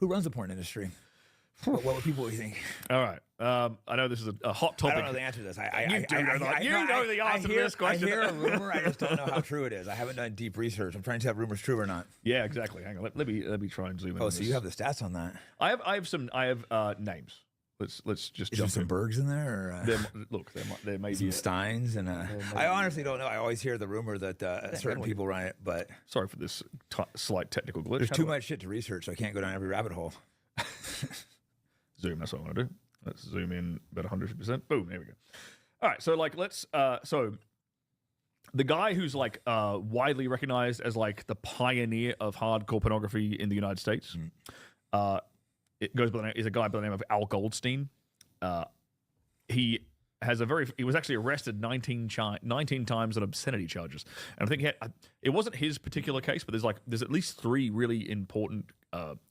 Who runs the porn industry? What would people think? All right. I know this is a hot topic. I don't know the answer to this. You know the answer to this question. I hear a rumor. I just don't know how true it is. I haven't done deep research. I'm trying to see if rumors true or not. Yeah, exactly. Hang on. Let me try and zoom in. Oh, so you have the stats on that? I have names. Let's just Is jump there some Bergs in there? Or, look, there may some be Steins, and I honestly don't know. I always hear the rumor that certain people run it, but sorry for this slight technical glitch. there's too much shit to research, so I can't go down every rabbit hole. Zoom. That's what I want to do. Let's zoom in about 150%. Boom. There we go. All right. So let's so the guy who's widely recognized as the pioneer of hardcore pornography in the United States. It goes by the name, is a guy by the name of Al Goldstein. He was actually arrested 19 times on obscenity charges. And I think it wasn't his particular case, but there's at least 3 really important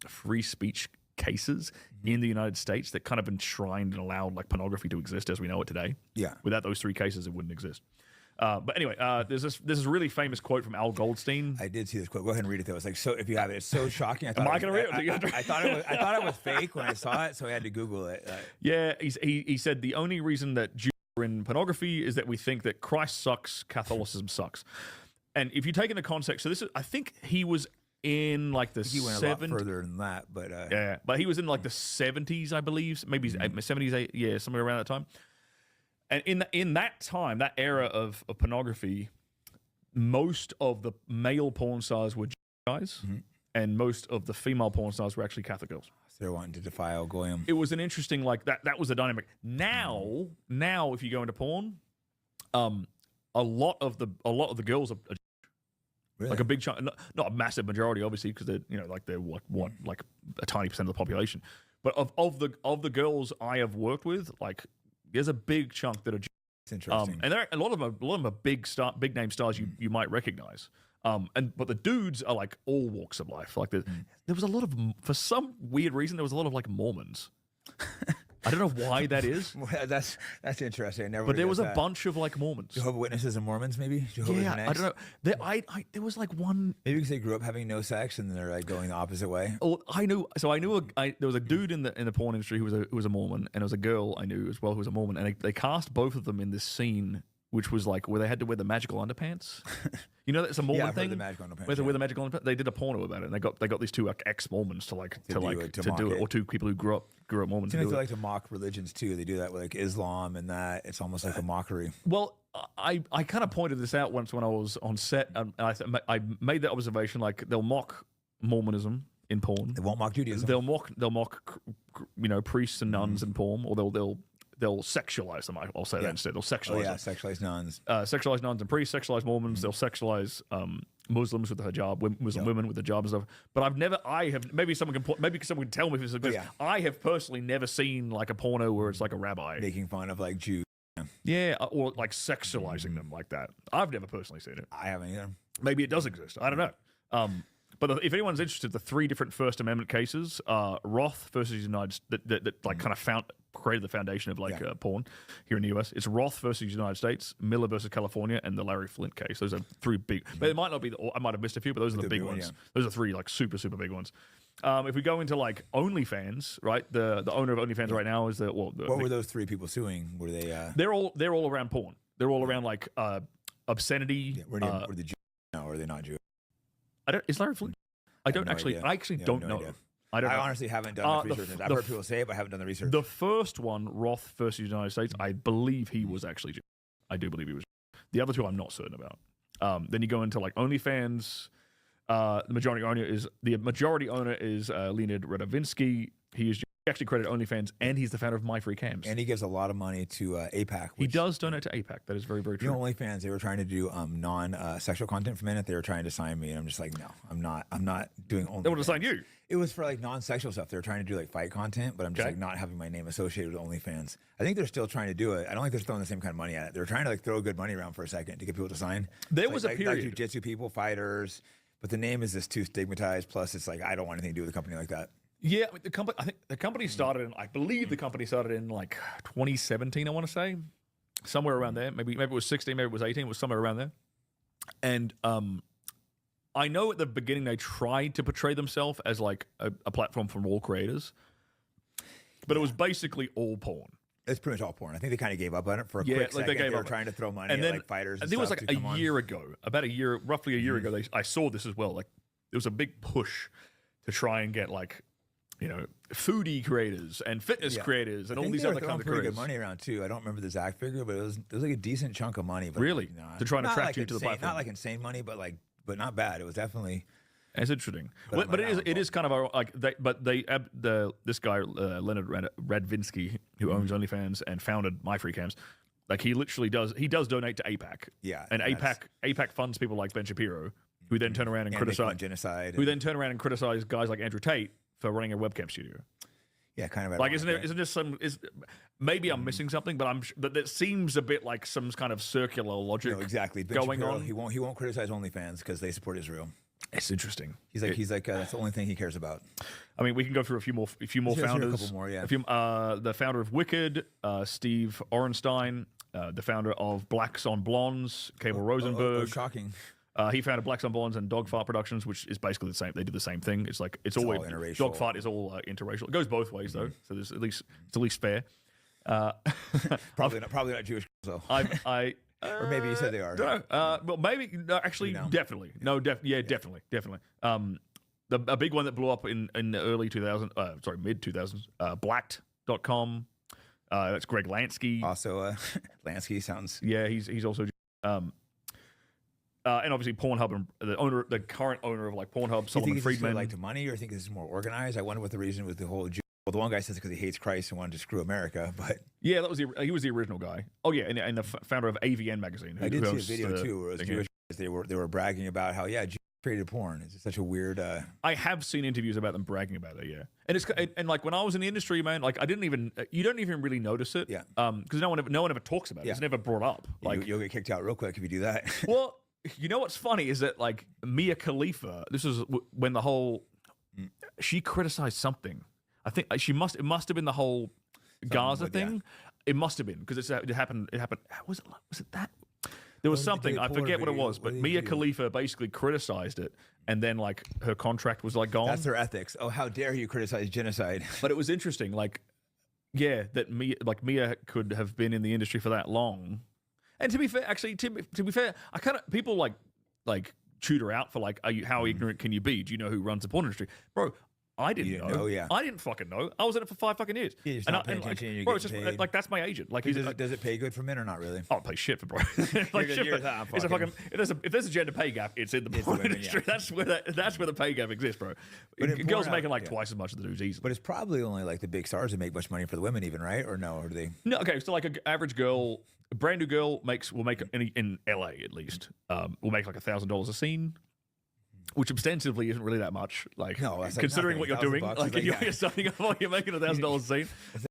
free speech cases in the United States that kind of enshrined and allowed pornography to exist as we know it today. Yeah. Without those 3 cases, it wouldn't exist. But anyway, there's this really famous quote from Al Goldstein. I did see this quote. Go ahead and read it though. It's so if you have it, it's so shocking. Am I going to read it? I thought it was fake when I saw it, so I had to Google it. Yeah, he said the only reason that Jews are in pornography is that we think that Christ sucks, Catholicism sucks. And if you take into context, so I think he was in the he went a lot further than that, but yeah, but he was in the 70s, I believe, maybe 70s, yeah, somewhere around that time. And in that time, that era of pornography, most of the male porn stars were Jewish guys, and most of the female porn stars were actually Catholic girls. So they're wanting to defile goyim. It was an interesting that was the dynamic. Now if you go into porn, a lot of the girls are Really? a big chunk, not a massive majority, obviously, because they're they're what a tiny percent of the population. But of the girls I have worked with, there's a big chunk that are Jewish. It's interesting. And a lot of them are big name stars you might recognize. But the dudes are all walks of life. There was a lot of, for some weird reason, there was a lot of Mormons. I don't know why that is. Well, that's interesting. I never. But there was a bunch of Mormons. Jehovah's Witnesses and Mormons, maybe. Jehovah's I don't know. There was one. Maybe because they grew up having no sex and they're going the opposite way. Oh, I knew. So I knew there was a dude in the porn industry who was a Mormon, and there was a girl I knew as well who was a Mormon, and they cast both of them in this scene, which was where they had to wear the magical underpants. You know, that's a Mormon thing. The magical underpants. Where they wear the magical underpants. They did a porno about it, and they got these 2 ex-Mormons to do it, or 2 people who grew up Mormons. They like to mock religions too. They do that with Islam and that. It's almost like a mockery. Well, I kind of pointed this out once when I was on set, and I made that observation. They'll mock Mormonism in porn. They won't mock Judaism. They'll mock priests and nuns in porn, or they'll sexualize them. I'll say that instead. They'll sexualize them. Sexualize nuns. Sexualize nuns and priests, sexualize Mormons. They'll sexualize Muslims with the hijab, Muslim women with the hijab and stuff. But maybe someone can tell me if this is good. I have personally never seen a porno where it's a rabbi making fun of Jews. Yeah, or sexualizing them like that. I've never personally seen it. I haven't either. Maybe it does exist. I don't know. But if anyone's interested, the 3 different First Amendment cases, Roth versus United States, that kind of created the foundation of porn here in the US. It's Roth versus United States, Miller versus California, and the Larry Flint case. Those are 3 big. But it might not be. I might have missed a few, but those are the big ones. Those are 3 super super big ones. If we go into OnlyFans, right? The owner of OnlyFans right now is what were those 3 people suing? Were they? They're all around porn. They're all around obscenity. Were they Jewish? No, or are they not Jewish? Is Larry Flint? I don't actually. I actually don't know. I honestly haven't done the research. I've heard people say it, but I haven't done the research. The first one, Roth versus United States, I believe he was actually Jewish. I do believe he was. The other 2, I'm not certain about. Then you go into OnlyFans. The majority owner is Leonid Radovinsky. He actually created OnlyFans, and he's the founder of My Free Cams. And he gives a lot of money to APAC. He does donate to APAC. That is very, very true. OnlyFans, they were trying to do non-sexual content for a minute. They were trying to sign me, and I'm just like, no, I'm not doing OnlyFans. They want to sign you. It was for non-sexual stuff. They were trying to do fight content, but I'm just not having my name associated with OnlyFans. I think they're still trying to do it. I don't think they're throwing the same kind of money at it. They're trying to throw good money around for a second to get people to sign. There was a period. Jiu-jitsu people, fighters, but the name is just too stigmatized. Plus, it's I don't want anything to do with a company like that. Yeah, I think the company started in. I believe the company started in 2017. I want to say somewhere around there. Maybe it was 16. Maybe it was 18. It was somewhere around there. And I know at the beginning they tried to portray themselves as like a platform for all creators, but it was basically all porn. It's pretty much all porn. I think they kind of gave up on it for a quick second. They were trying to throw money at like fighters. And there was like a year ago, roughly a year ago, I saw this as well. Like there was a big push to try and get like, you know, foodie creators and fitness creators and all these other kinds of creators. Good money around too. I don't remember the exact figure, but it was like a decent chunk of money. But really, to try and attract you to the platform. Not like insane money, but not bad. It was definitely. It's interesting, but it is kind of like this guy Leonard Radvinsky, who owns OnlyFans and founded My Free Cams, like he literally does donate to AIPAC. Yeah, and AIPAC funds people like Ben Shapiro, who then turn around and criticize genocide, who then turn around and criticize guys like Andrew Tate for running a webcam studio. Yeah, kind of. Like, isn't there some? Maybe I'm missing something, but that seems a bit like some kind of circular logic. No, exactly. Ben going Shapiro, on. He won't criticize OnlyFans because they support Israel. It's interesting. He's like that's the only thing he cares about. I mean, we can go through a few more founders. A couple more, yeah. The founder of Wicked, Steve Orenstein, the founder of Blacks on Blondes, Cable Rosenberg. Shocking. He founded Blacks on Blondes and Dogfart Productions, which is basically the same. They do the same thing. It's like it's always interracial. Dogfart is all interracial. It goes both ways though, so there's it's at least fair. Probably not Jewish. So or maybe you said they are. Well, maybe no, actually, definitely. No, definitely. A big one that blew up in the early 2000s, mid 2000s. Blacked.com. That's Greg Lansky. Also, Lansky sounds. Yeah, he's also. And obviously Pornhub and the current owner of like Pornhub, Solomon Friedman. Like to money, or think this is more organized? I wonder what the reason with the whole. Well, the one guy says because he hates Christ and wanted to screw America, but yeah, he was the original guy. Oh yeah, and the founder of AVN magazine. I did see a video too where it was Jewish guys. They were bragging about how Jews created porn. It's just such a weird. I have seen interviews about them bragging about it. Yeah, and it's and like when I was in the industry, man, like you don't even really notice it. Yeah. Because no one ever talks about it. It's never brought up. Like you'll get kicked out real quick if you do that. Well, you know what's funny is that like Mia Khalifa. This was when the whole she criticized something. I think it must have been the whole Gaza thing. Yeah. It must have been because it happened. Was it that? There was something, I forget what it was, but Mia Khalifa basically criticized it, and then like her contract was like gone. That's their ethics. Oh, how dare you criticize genocide? But it was interesting, like, yeah, that Mia could have been in the industry for that long. And to be fair, actually, to be fair, I kind of people like chewed her out for like, how ignorant can you be? Do you know who runs the porn industry, bro? I didn't know. Yeah. I didn't fucking know. I was in it for 5 fucking years. Yeah, not paying attention. Like, bro, it's just paid. Like that's my agent. Like, does it pay good for men or not really? Oh, it pays shit for bro. Like shit for, it's a fucking. If there's a gender pay gap, it's in the porn industry. Yeah. That's where the pay gap exists, bro. Girls making like twice as much as the dudes easily. But it's probably only like the big stars that make much money for the women, even, right? Or no? Or do they? No. Okay, so like an average girl, a brand new girl will make in LA at least will make like $1,000 a scene. Which ostensibly isn't really that much, like, no, considering what you're doing. Like, you're starting off, you're making $1,000 a scene.